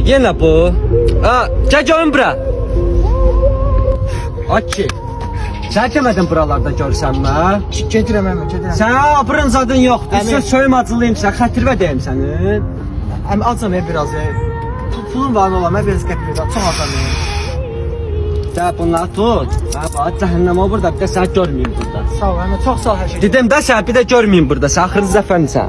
Yenə bu. Gəl görün bura. Aki. Sən demədin buralarda görsən mən? Gedirəm əmi, gedirəm. Sən abırın zadın yoxdur. Sən söyüm acılıyım sən, xətirvə deyim sənin. Əmi acam biraz. Pulun var ola, mən biraz qəpir var. Çox acam. Sən bunları tut. Bax, cəhənnəmə burada, bir də səni görməyim burada. Sağ ol, əmi, çox sağ ol hər şey. Dedim də sən bir də görməyim burada, sən axırı zəfərsən.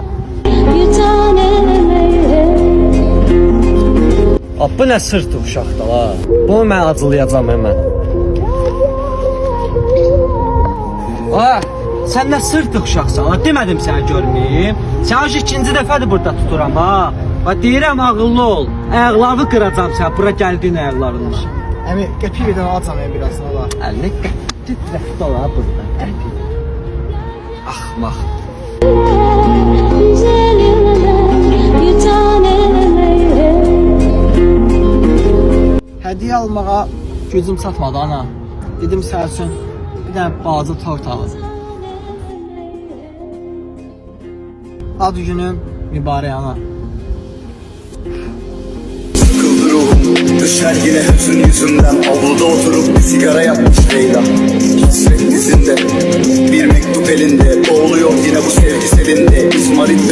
Bu nə sırt uşaqda la? Bunu mən acılayacam hemen. Sən nə sırt uşaqsan la? Demədim səni görməyim. Sən hoş ikinci dəfədir burada tuturam ha. Bax deyirəm ağıllı ol. Ayaqlarını qıracam sən bura gəldiyin ayaqlarını. Əmi, qəpir verdən acam biraz ola. Əlini titrəkdə ola burada. Axmaq. Hədiyyə almağa gücüm çatmadı ana. Dedim sənə üçün bir dənə balaca tort alım. Ad günüm mübarək ana. Sıkıldı ruhum, düşer yine hüzün yüzümden. Avluda oturup bir sigara yapmış Leyla. Hasret dizinde, bir mektup elinde. Boğuluyor yine bu sevgi selinde. İzmarit